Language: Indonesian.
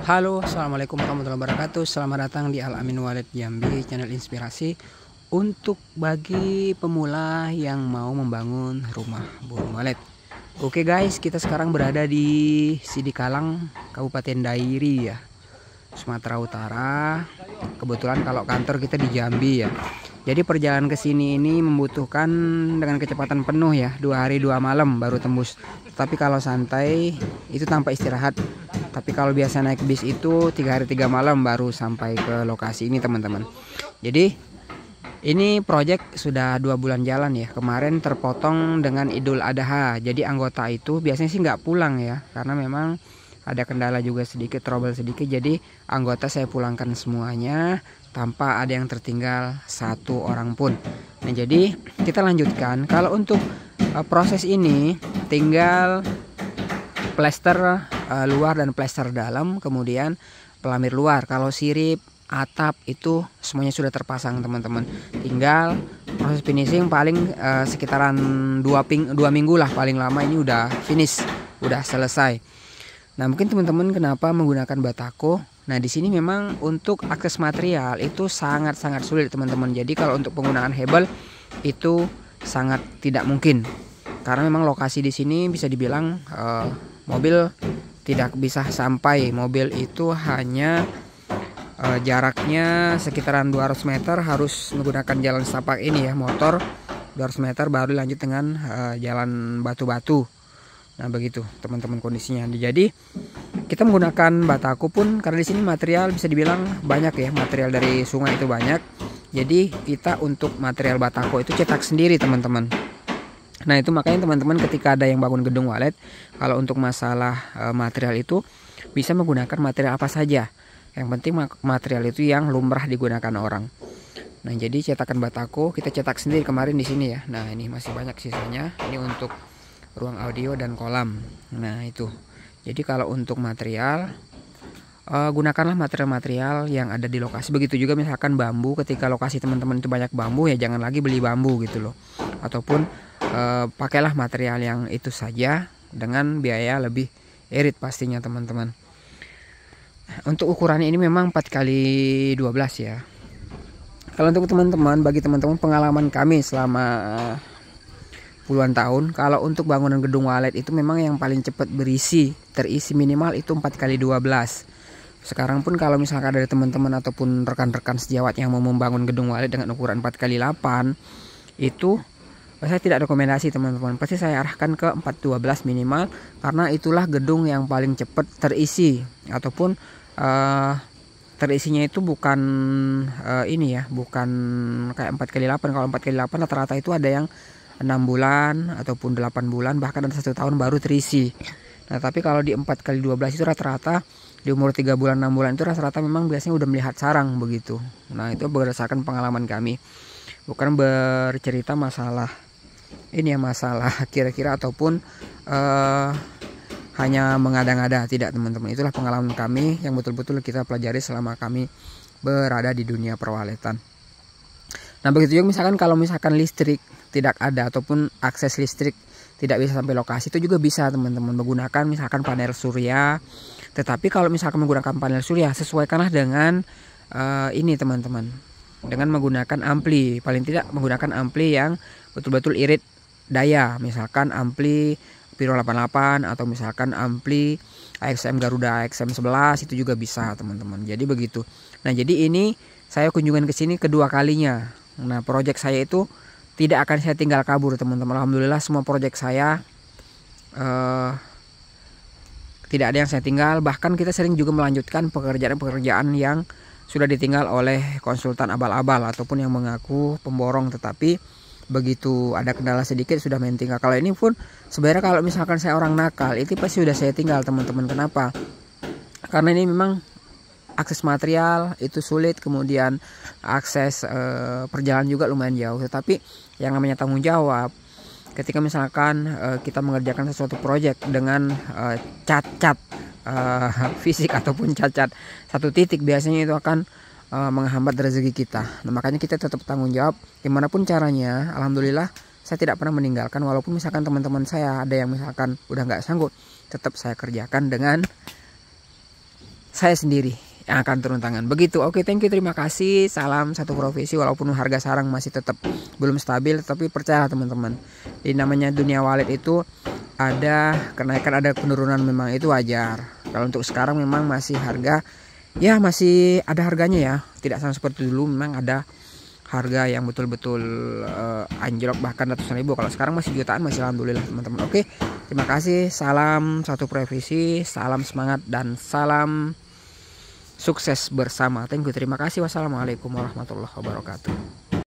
Halo, assalamualaikum warahmatullahi wabarakatuh. Selamat datang di Al Amin Walid Jambi, channel inspirasi untuk bagi pemula yang mau membangun rumah burung walet. Oke guys, kita sekarang berada di Sidikalang, Kabupaten Dairi ya, Sumatera Utara. Kebetulan kalau kantor kita di Jambi ya. Jadi perjalanan ke sini ini membutuhkan dengan kecepatan penuh ya, 2 hari 2 malam baru tembus. Tapi kalau santai itu tanpa istirahat. Tapi kalau biasa naik bis itu 3 hari 3 malam baru sampai ke lokasi ini teman-teman. Jadi ini project sudah 2 bulan jalan ya. Kemarin terpotong dengan Idul Adha. Jadi anggota itu biasanya sih nggak pulang ya, karena memang ada kendala juga sedikit, trouble sedikit. Jadi anggota saya pulangkan semuanya tanpa ada yang tertinggal satu orang pun. Nah jadi kita lanjutkan. Kalau untuk proses ini tinggal plester luar dan plester dalam, kemudian pelamir luar. Kalau sirip, atap itu semuanya sudah terpasang teman-teman. Tinggal proses finishing paling sekitaran 2 minggu lah paling lama, ini udah finish, udah selesai. Nah mungkin teman-teman kenapa menggunakan batako. Nah di sini memang untuk akses material itu sangat-sangat sulit teman-teman. Jadi kalau untuk penggunaan hebel itu sangat tidak mungkin, karena memang lokasi di sini bisa dibilang mobil tidak bisa sampai. Mobil itu hanya jaraknya sekitaran 200 meter harus menggunakan jalan setapak ini ya, motor 200 meter baru lanjut dengan jalan batu-batu. Nah begitu teman-teman kondisinya. Jadi kita menggunakan batako pun karena di sini material bisa dibilang banyak ya, material dari sungai itu banyak. Jadi kita untuk material batako itu cetak sendiri teman-teman. Nah itu makanya teman-teman ketika ada yang bangun gedung walet, kalau untuk masalah material itu bisa menggunakan material apa saja. Yang penting material itu yang lumrah digunakan orang. Nah jadi cetakan batako kita cetak sendiri kemarin di sini ya. Nah ini masih banyak sisanya. Ini untuk ruang audio dan kolam. Nah itu. Jadi kalau untuk material gunakanlah material-material yang ada di lokasi. Begitu juga misalkan bambu, ketika lokasi teman-teman itu banyak bambu ya jangan lagi beli bambu gitu loh. Ataupun pakailah material yang itu saja dengan biaya lebih irit pastinya teman-teman. Untuk ukurannya ini memang 4x12 ya. Kalau untuk teman-teman, bagi teman-teman pengalaman kami selama puluhan tahun, kalau untuk bangunan gedung walet itu memang yang paling cepat terisi minimal itu 4x12. Sekarang pun kalau misalkan ada teman-teman ataupun rekan-rekan sejawat yang mau membangun gedung walet dengan ukuran 4x8, itu saya tidak rekomendasi teman-teman. Pasti saya arahkan ke 4x12 minimal, karena itulah gedung yang paling cepat terisi. Ataupun terisinya itu bukan ini ya, bukan kayak 4x8. Kalau 4x8 rata-rata itu ada yang 6 bulan ataupun 8 bulan, bahkan ada 1 tahun baru terisi. Nah tapi kalau di 4x12 itu rata-rata di umur 3 bulan 6 bulan itu rata-rata memang biasanya udah melihat sarang begitu. Nah itu berdasarkan pengalaman kami, bukan bercerita masalah ini ya, masalah kira-kira ataupun hanya mengada-ngada, tidak teman-teman. Itulah pengalaman kami yang betul-betul kita pelajari selama kami berada di dunia perwaletan. Nah begitu juga misalkan kalau misalkan listrik tidak ada ataupun akses listrik tidak bisa sampai lokasi, itu juga bisa teman-teman menggunakan misalkan panel surya. Tetapi kalau misalkan menggunakan panel surya, sesuaikanlah dengan ini teman-teman, dengan menggunakan ampli. Paling tidak menggunakan ampli yang betul-betul irit daya, misalkan ampli Piro 88 atau misalkan ampli AXM Garuda AXM 11, itu juga bisa teman-teman. Jadi begitu. Nah jadi ini saya kunjungan ke sini kedua kalinya. Nah proyek saya itu tidak akan saya tinggal kabur teman-teman. Alhamdulillah semua proyek saya tidak ada yang saya tinggal. Bahkan kita sering juga melanjutkan pekerjaan-pekerjaan yang sudah ditinggal oleh konsultan abal-abal ataupun yang mengaku pemborong, tetapi begitu ada kendala sedikit sudah main tinggal. Kalau ini pun sebenarnya kalau misalkan saya orang nakal itu pasti sudah saya tinggal teman-teman. Kenapa? Karena ini memang akses material itu sulit, kemudian akses perjalanan juga lumayan jauh. Tetapi yang namanya tanggung jawab, ketika misalkan kita mengerjakan sesuatu proyek dengan cacat fisik ataupun cacat satu titik, biasanya itu akan menghambat rezeki kita. Nah, makanya kita tetap tanggung jawab gimana pun caranya. Alhamdulillah saya tidak pernah meninggalkan, walaupun misalkan teman-teman saya ada yang misalkan udah nggak sanggup, tetap saya kerjakan dengan saya sendiri yang akan turun tangan. Begitu. Oke, thank you, terima kasih. Salam satu profesi. Walaupun harga sarang masih tetap belum stabil, tapi percaya teman-teman, di namanya dunia walet itu ada kenaikan, ada penurunan, memang itu wajar. Kalau untuk sekarang memang masih harga, ya masih ada harganya ya, tidak sama seperti dulu. Memang ada harga yang betul-betul anjlok bahkan ratusan ribu. Kalau sekarang masih jutaan, masih alhamdulillah teman-teman. Oke, terima kasih. Salam satu profesi, salam semangat dan salam sukses bersama. Thank you, terima kasih. Wassalamualaikum warahmatullahi wabarakatuh.